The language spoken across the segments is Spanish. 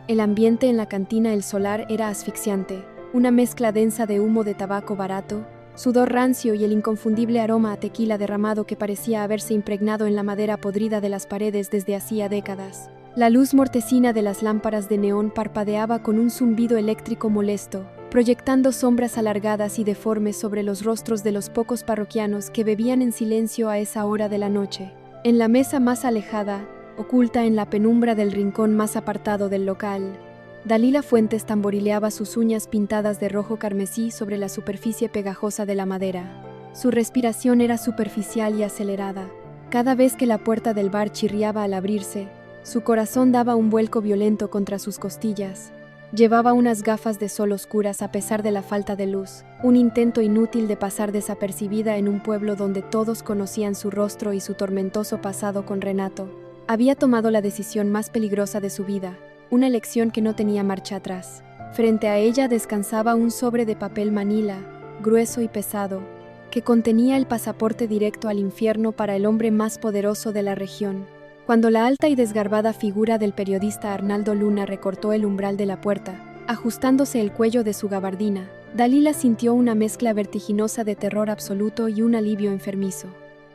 El ambiente en la cantina El Solar era asfixiante, una mezcla densa de humo de tabaco barato, sudor rancio y el inconfundible aroma a tequila derramado que parecía haberse impregnado en la madera podrida de las paredes desde hacía décadas. La luz mortecina de las lámparas de neón parpadeaba con un zumbido eléctrico molesto, proyectando sombras alargadas y deformes sobre los rostros de los pocos parroquianos que bebían en silencio a esa hora de la noche. En la mesa más alejada, oculta en la penumbra del rincón más apartado del local, Dalila Fuentes tamborileaba sus uñas pintadas de rojo carmesí sobre la superficie pegajosa de la madera. Su respiración era superficial y acelerada. Cada vez que la puerta del bar chirriaba al abrirse, su corazón daba un vuelco violento contra sus costillas. Llevaba unas gafas de sol oscuras a pesar de la falta de luz, un intento inútil de pasar desapercibida en un pueblo donde todos conocían su rostro y su tormentoso pasado con Renato. Había tomado la decisión más peligrosa de su vida, una elección que no tenía marcha atrás. Frente a ella descansaba un sobre de papel manila, grueso y pesado, que contenía el pasaporte directo al infierno para el hombre más poderoso de la región. Cuando la alta y desgarbada figura del periodista Arnaldo Luna recortó el umbral de la puerta, ajustándose el cuello de su gabardina, Dalila sintió una mezcla vertiginosa de terror absoluto y un alivio enfermizo.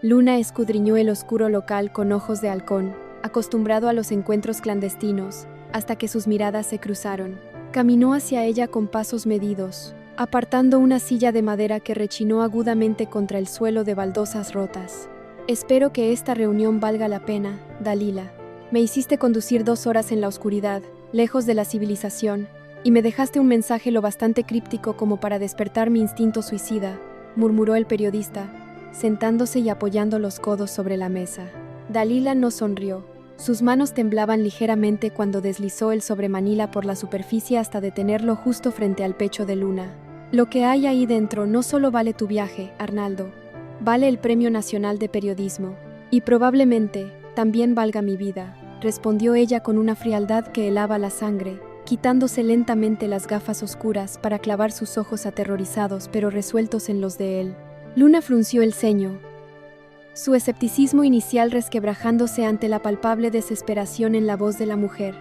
Luna escudriñó el oscuro local con ojos de halcón, acostumbrado a los encuentros clandestinos, hasta que sus miradas se cruzaron. Caminó hacia ella con pasos medidos, apartando una silla de madera que rechinó agudamente contra el suelo de baldosas rotas. «Espero que esta reunión valga la pena, Dalila. Me hiciste conducir 2 horas en la oscuridad, lejos de la civilización, y me dejaste un mensaje lo bastante críptico como para despertar mi instinto suicida», murmuró el periodista, sentándose y apoyando los codos sobre la mesa. Dalila no sonrió. Sus manos temblaban ligeramente cuando deslizó el sobremanila por la superficie hasta detenerlo justo frente al pecho de Luna. «Lo que hay ahí dentro no solo vale tu viaje, Arnaldo. Vale el Premio Nacional de Periodismo. Y probablemente también valga mi vida», respondió ella con una frialdad que helaba la sangre, quitándose lentamente las gafas oscuras para clavar sus ojos aterrorizados pero resueltos en los de él. Luna frunció el ceño, su escepticismo inicial resquebrajándose ante la palpable desesperación en la voz de la mujer.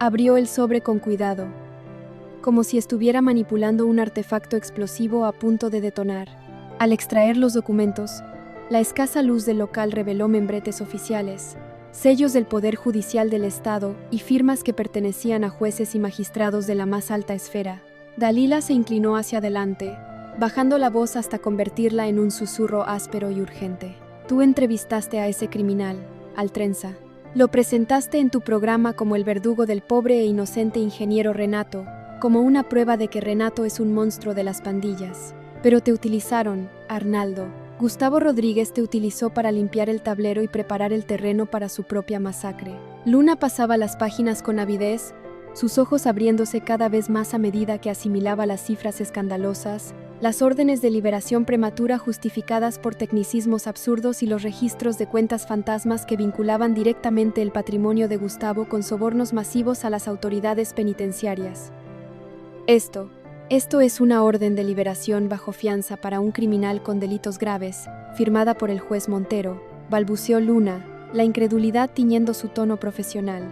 Abrió el sobre con cuidado, como si estuviera manipulando un artefacto explosivo a punto de detonar. Al extraer los documentos, la escasa luz del local reveló membretes oficiales, sellos del Poder Judicial del Estado y firmas que pertenecían a jueces y magistrados de la más alta esfera. Dalila se inclinó hacia adelante, bajando la voz hasta convertirla en un susurro áspero y urgente. «Tú entrevistaste a ese criminal, al Trenza. Lo presentaste en tu programa como el verdugo del pobre e inocente ingeniero Renato, como una prueba de que Renato es un monstruo de las pandillas. Pero te utilizaron, Arnaldo. Gustavo Rodríguez te utilizó para limpiar el tablero y preparar el terreno para su propia masacre». Luna pasaba las páginas con avidez, sus ojos abriéndose cada vez más a medida que asimilaba las cifras escandalosas, las órdenes de liberación prematura justificadas por tecnicismos absurdos y los registros de cuentas fantasmas que vinculaban directamente el patrimonio de Gustavo con sobornos masivos a las autoridades penitenciarias. Esto es una orden de liberación bajo fianza para un criminal con delitos graves, firmada por el juez Montero», balbuceó Luna, la incredulidad tiñendo su tono profesional.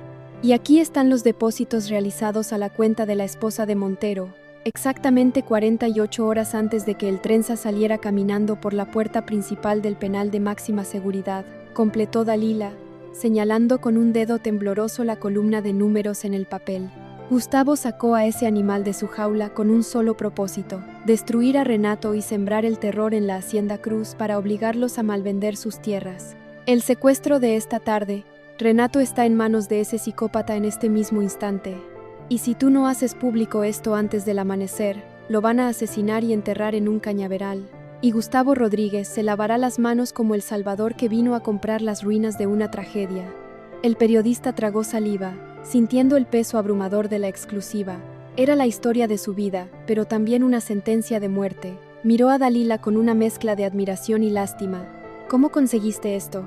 «Y aquí están los depósitos realizados a la cuenta de la esposa de Montero, exactamente 48 horas antes de que el Trenza saliera caminando por la puerta principal del penal de máxima seguridad», completó Dalila, señalando con un dedo tembloroso la columna de números en el papel. Gustavo sacó a ese animal de su jaula con un solo propósito: destruir a Renato y sembrar el terror en la Hacienda Cruz para obligarlos a malvender sus tierras. El secuestro de esta tarde, Renato está en manos de ese psicópata en este mismo instante. Y si tú no haces público esto antes del amanecer, lo van a asesinar y enterrar en un cañaveral. Y Gustavo Rodríguez se lavará las manos como el salvador que vino a comprar las ruinas de una tragedia. El periodista tragó saliva, sintiendo el peso abrumador de la exclusiva. Era la historia de su vida, pero también una sentencia de muerte. Miró a Dalila con una mezcla de admiración y lástima. «¿Cómo conseguiste esto?»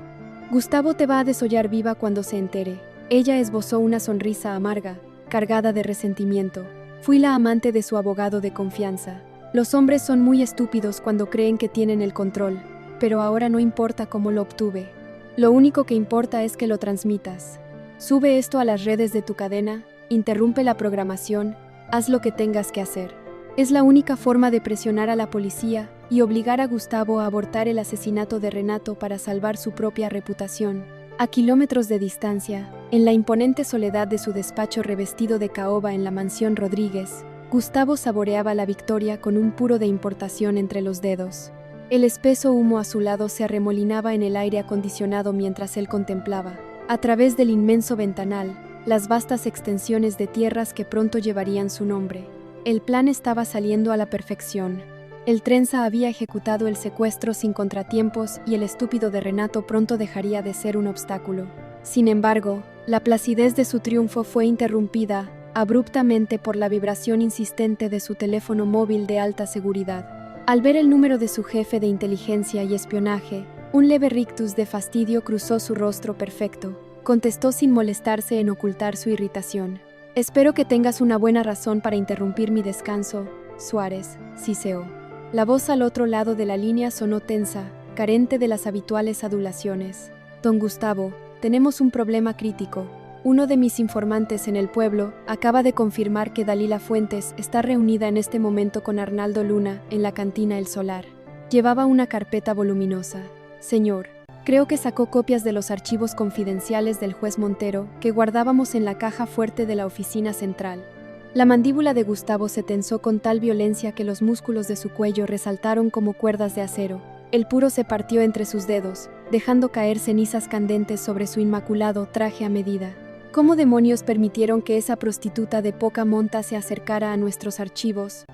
«Gustavo te va a desollar viva cuando se entere». Ella esbozó una sonrisa amarga, cargada de resentimiento. «Fui la amante de su abogado de confianza. Los hombres son muy estúpidos cuando creen que tienen el control, pero ahora no importa cómo lo obtuve. Lo único que importa es que lo transmitas. Sube esto a las redes de tu cadena, interrumpe la programación, haz lo que tengas que hacer. Es la única forma de presionar a la policía y obligar a Gustavo a abortar el asesinato de Renato para salvar su propia reputación. A kilómetros de distancia, en la imponente soledad de su despacho revestido de caoba en la mansión Rodríguez, Gustavo saboreaba la victoria con un puro de importación entre los dedos. El espeso humo azulado se arremolinaba en el aire acondicionado mientras él contemplaba, a través del inmenso ventanal, las vastas extensiones de tierras que pronto llevarían su nombre. El plan estaba saliendo a la perfección. El trenza había ejecutado el secuestro sin contratiempos y el estúpido de Renato pronto dejaría de ser un obstáculo. Sin embargo, la placidez de su triunfo fue interrumpida abruptamente por la vibración insistente de su teléfono móvil de alta seguridad. Al ver el número de su jefe de inteligencia y espionaje, un leve rictus de fastidio cruzó su rostro perfecto. Contestó sin molestarse en ocultar su irritación. «Espero que tengas una buena razón para interrumpir mi descanso, Suárez, Ciceo». La voz al otro lado de la línea sonó tensa, carente de las habituales adulaciones. «Don Gustavo, tenemos un problema crítico. Uno de mis informantes en el pueblo acaba de confirmar que Dalila Fuentes está reunida en este momento con Arnaldo Luna en la cantina El Solar. Llevaba una carpeta voluminosa. Señor, creo que sacó copias de los archivos confidenciales del juez Montero que guardábamos en la caja fuerte de la oficina central». La mandíbula de Gustavo se tensó con tal violencia que los músculos de su cuello resaltaron como cuerdas de acero. El puro se partió entre sus dedos, dejando caer cenizas candentes sobre su inmaculado traje a medida. ¿Cómo demonios permitieron que esa prostituta de poca monta se acercara a nuestros archivos?,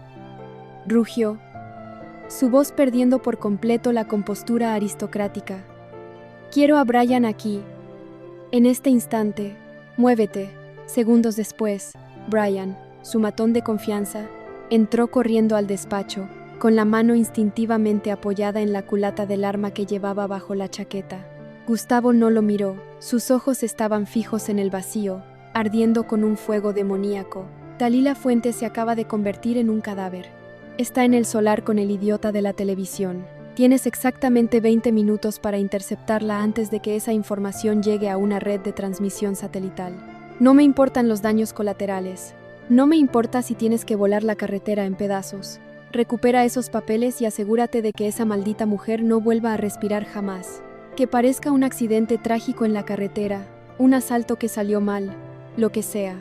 rugió, su voz perdiendo por completo la compostura aristocrática. «Quiero a Brian aquí. En este instante. Muévete». Segundos después, Brian, su matón de confianza, entró corriendo al despacho, con la mano instintivamente apoyada en la culata del arma que llevaba bajo la chaqueta. Gustavo no lo miró, sus ojos estaban fijos en el vacío, ardiendo con un fuego demoníaco. Dalila Fuentes se acaba de convertir en un cadáver. Está en El Solar con el idiota de la televisión. Tienes exactamente 20 minutos para interceptarla antes de que esa información llegue a una red de transmisión satelital. No me importan los daños colaterales. No me importa si tienes que volar la carretera en pedazos. Recupera esos papeles y asegúrate de que esa maldita mujer no vuelva a respirar jamás. Que parezca un accidente trágico en la carretera, un asalto que salió mal, lo que sea.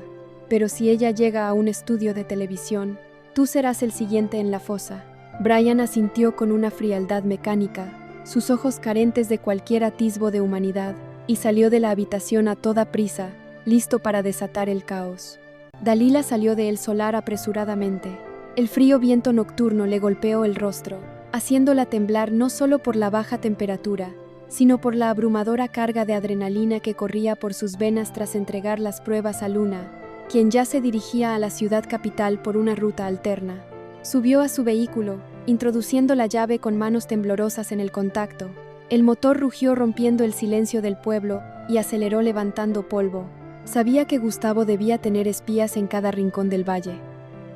Pero si ella llega a un estudio de televisión, tú serás el siguiente en la fosa». Brian asintió con una frialdad mecánica, sus ojos carentes de cualquier atisbo de humanidad, y salió de la habitación a toda prisa, listo para desatar el caos. Dalila salió de El Solar apresuradamente. El frío viento nocturno le golpeó el rostro, haciéndola temblar no solo por la baja temperatura, sino por la abrumadora carga de adrenalina que corría por sus venas tras entregar las pruebas a Luna, quien ya se dirigía a la ciudad capital por una ruta alterna. Subió a su vehículo, introduciendo la llave con manos temblorosas en el contacto. El motor rugió rompiendo el silencio del pueblo y aceleró levantando polvo. Sabía que Gustavo debía tener espías en cada rincón del valle.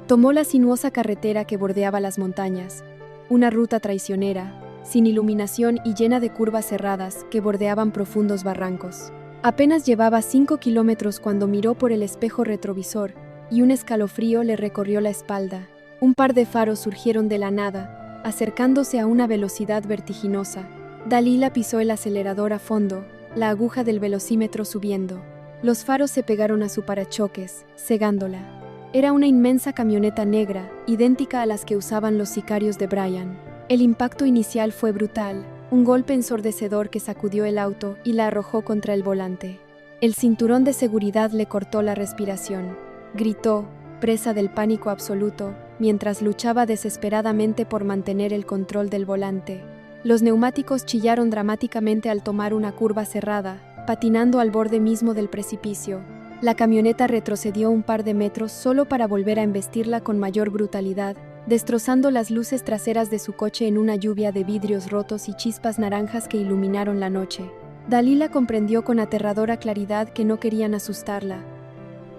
Tomó la sinuosa carretera que bordeaba las montañas, una ruta traicionera, sin iluminación y llena de curvas cerradas que bordeaban profundos barrancos. Apenas llevaba 5 kilómetros cuando miró por el espejo retrovisor y un escalofrío le recorrió la espalda. Un par de faros surgieron de la nada, acercándose a una velocidad vertiginosa. Dalila pisó el acelerador a fondo, la aguja del velocímetro subiendo. Los faros se pegaron a su parachoques, cegándola. Era una inmensa camioneta negra, idéntica a las que usaban los sicarios de Brian. El impacto inicial fue brutal, un golpe ensordecedor que sacudió el auto y la arrojó contra el volante. El cinturón de seguridad le cortó la respiración. Gritó, presa del pánico absoluto, mientras luchaba desesperadamente por mantener el control del volante. Los neumáticos chillaron dramáticamente al tomar una curva cerrada, patinando al borde mismo del precipicio. La camioneta retrocedió un par de metros solo para volver a embestirla con mayor brutalidad, destrozando las luces traseras de su coche en una lluvia de vidrios rotos y chispas naranjas que iluminaron la noche. Dalila comprendió con aterradora claridad que no querían asustarla.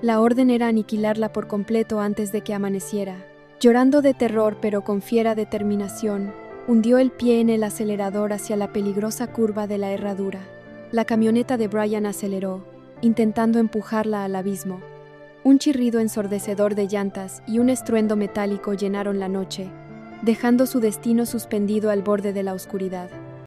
La orden era aniquilarla por completo antes de que amaneciera. Llorando de terror pero con fiera determinación, hundió el pie en el acelerador hacia la peligrosa curva de la herradura. La camioneta de Brian aceleró, intentando empujarla al abismo. Un chirrido ensordecedor de llantas y un estruendo metálico llenaron la noche, dejando su destino suspendido al borde de la oscuridad.